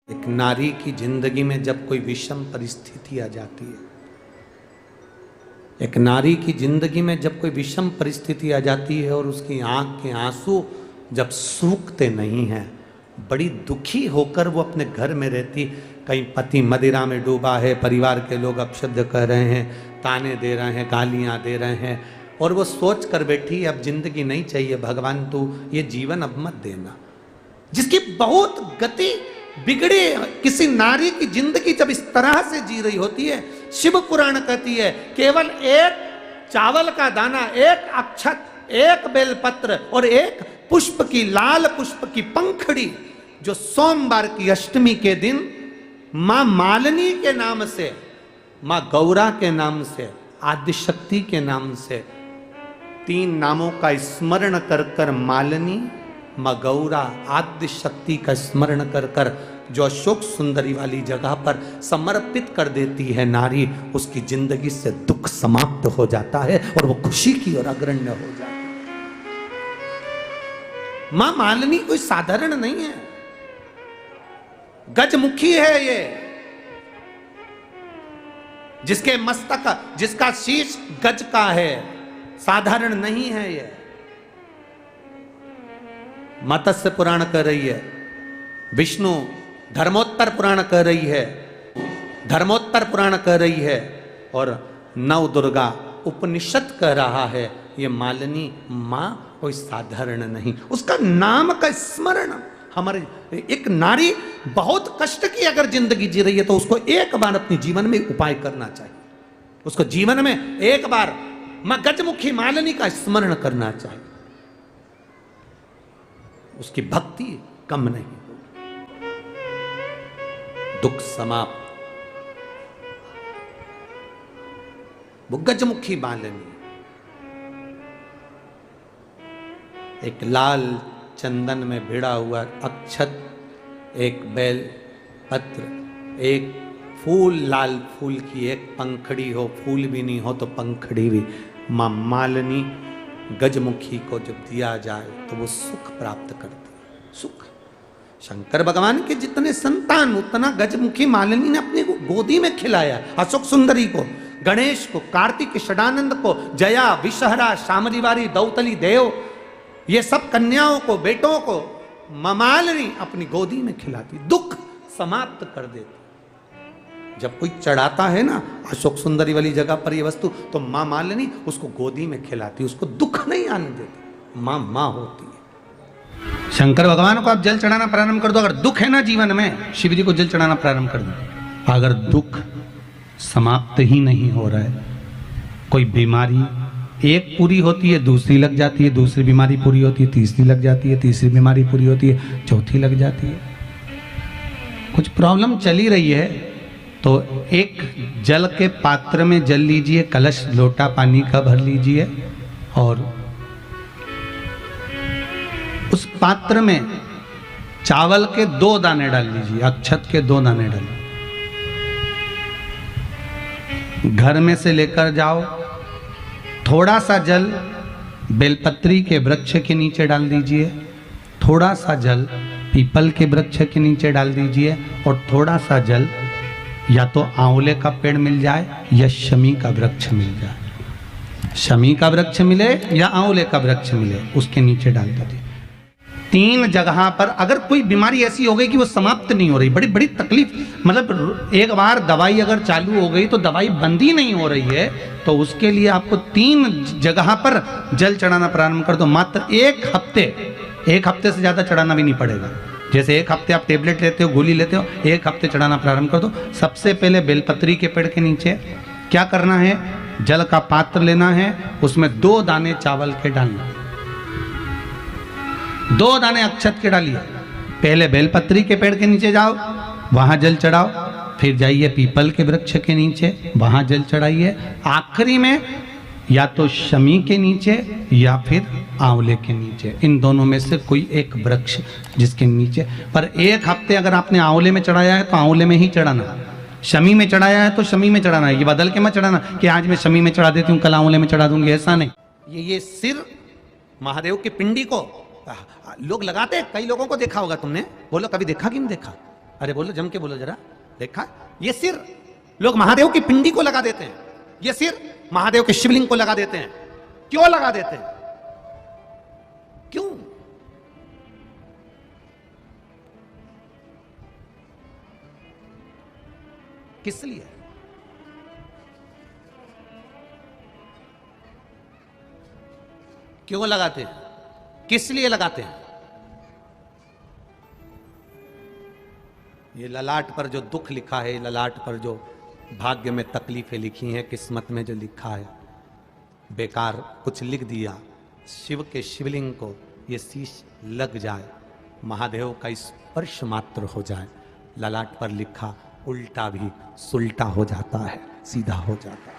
एक नारी की जिंदगी में जब कोई विषम परिस्थिति आ जाती है, एक नारी की जिंदगी में जब कोई विषम परिस्थिति आ जाती है और उसकी आंख के आंसू जब सूखते नहीं हैं, बड़ी दुखी होकर वो अपने घर में रहती, कहीं पति मदिरा में डूबा है, परिवार के लोग अपशब्द कह रहे हैं, ताने दे रहे हैं, गालियां दे रहे हैं, और वो सोच कर बैठी अब जिंदगी नहीं चाहिए, भगवान तू ये जीवन अब मत देना। जिसकी बहुत गति बिगड़ी किसी नारी की जिंदगी जब इस तरह से जी रही होती है, शिव पुराण कहती है केवल एक चावल का दाना, एक अक्षत, एक बेलपत्र और एक पुष्प की, लाल पुष्प की पंखड़ी, जो सोमवार की अष्टमी के दिन मां मालिनी के नाम से, मां गौरा के नाम से, आदिशक्ति के नाम से, तीन नामों का स्मरण कर कर मालिनी, मां गौरा, आद्य शक्ति का स्मरण कर कर जो अशोक सुंदरी वाली जगह पर समर्पित कर देती है नारी, उसकी जिंदगी से दुख समाप्त हो जाता है और वो खुशी की ओर अग्रण्य हो जाती है। मां मालिनी कोई साधारण नहीं है, गजमुखी है ये, जिसके मस्तक, जिसका शीश गज का है, साधारण नहीं है ये। मत्स्य पुराण कह रही है, विष्णु धर्मोत्तर पुराण कह रही है, धर्मोत्तर पुराण कह रही है, और नव दुर्गा उपनिषद कह रहा है, ये मालिनी मां कोई साधारण नहीं। उसका नाम का स्मरण हमारे, एक नारी बहुत कष्ट की अगर जिंदगी जी रही है तो उसको एक बार अपने जीवन में उपाय करना चाहिए, उसको जीवन में एक बार मां गजमुखी मालिनी का स्मरण करना चाहिए, उसकी भक्ति कम नहीं होगी, दुख समाप्त। वो गजमुखी मालिनी, एक लाल चंदन में भिड़ा हुआ अक्षत, एक बेल पत्र, एक फूल, लाल फूल की एक पंखड़ी हो, फूल भी नहीं हो तो पंखड़ी भी, मां मालिनी गजमुखी को जब दिया जाए तो वो सुख प्राप्त करती है। सुख, शंकर भगवान के जितने संतान उतना गजमुखी मालिनी ने अपने गोदी में खिलाया। अशोक सुंदरी को, गणेश को, कार्तिक षडानंद को, जया, विषहरा, शामरीवारी, दौतली देव, ये सब कन्याओं को, बेटों को मां मालिनी अपनी गोदी में खिलाती, दुख समाप्त कर देती। जब कोई चढ़ाता है ना अशोक सुंदरी वाली जगह पर ये वस्तु, तो मां मालिनी उसको गोदी में खिलाती, उसको दुख नहीं आने देती, मां मां होती है। शंकर भगवान को आप जल चढ़ाना प्रारंभ कर दो, अगर दुख है ना जीवन में, शिव जी को जल चढ़ाना प्रारंभ कर दो। अगर दुख समाप्त ही नहीं हो रहा है, कोई बीमारी एक पूरी होती है, दूसरी लग जाती है, दूसरी बीमारी पूरी होती है, तीसरी लग जाती है, तीसरी बीमारी पूरी होती है, चौथी लग जाती है, कुछ प्रॉब्लम चली रही है, तो एक जल के पात्र में जल लीजिए, कलश लोटा पानी का भर लीजिए, और उस पात्र में चावल के 2 दाने डाल लीजिए, अक्षत के 2 दाने डालिए, घर में से लेकर जाओ, थोड़ा सा जल बेलपत्री के वृक्ष के नीचे डाल दीजिए, थोड़ा सा जल पीपल के वृक्ष के नीचे डाल दीजिए, और थोड़ा सा जल या तो आंवले का पेड़ मिल जाए या शमी का वृक्ष मिल जाए, शमी का वृक्ष मिले या आंवले का वृक्ष मिले, उसके नीचे डाल दीजिए। 3 जगह पर अगर कोई बीमारी ऐसी हो गई कि वो समाप्त नहीं हो रही, बड़ी बड़ी तकलीफ, मतलब एक बार दवाई अगर चालू हो गई तो दवाई बंद ही नहीं हो रही है, तो उसके लिए आपको 3 जगह पर जल चढ़ाना प्रारंभ कर दो। मात्र 1 हफ्ते से ज्यादा चढ़ाना भी नहीं पड़ेगा। जैसे 1 हफ्ते आप टेबलेट लेते हो, गोली लेते हो, 1 हफ्ते चढ़ाना प्रारंभ कर दो। सबसे पहले बेलपत्री के पेड़ के नीचे क्या करना है, जल का पात्र लेना है, उसमें 2 दाने चावल के डालना, 2 दाने अक्षत के डालिए। पहले बेलपत्री के पेड़ के नीचे जाओ, वहां जल चढ़ाओ, फिर जाइए पीपल के वृक्ष के नीचे, वहां जल चढ़ाइए, आखिरी में या तो शमी के नीचे या फिर आंवले के नीचे, इन दोनों में से कोई एक वृक्ष जिसके नीचे। पर 1 हफ्ते अगर आपने आंवले में चढ़ाया है तो आंवले में ही चढ़ाना, शमी में चढ़ाया है तो शमी में चढ़ाना है, ये बदल के मत चढ़ाना कि आज मैं शमी में चढ़ा देती हूँ, कल आंवले में चढ़ा दूंगी, ऐसा नहीं। ये सिर महादेव की पिंडी को लोग लगाते हैं, कई लोगों को देखा होगा तुमने, बोलो कभी देखा कि नहीं देखा? अरे बोलो, जम के बोलो जरा। देखा, ये सिर लोग महादेव की पिंडी को लगा देते हैं, ये सिर महादेव के शिवलिंग को लगा देते हैं। क्यों लगा देते हैं? क्यों? किस लिए? क्यों लगाते हैं? किस लिए लगाते हैं? ये ललाट पर जो दुख लिखा है, ललाट पर जो भाग्य में तकलीफें लिखी हैं, किस्मत में जो लिखा है, बेकार कुछ लिख दिया। शिव के शिवलिंग को ये शीश लग जाए, महादेव का स्पर्श मात्र हो जाए, ललाट पर लिखा उल्टा भी सुल्टा हो जाता है, सीधा हो जाता है।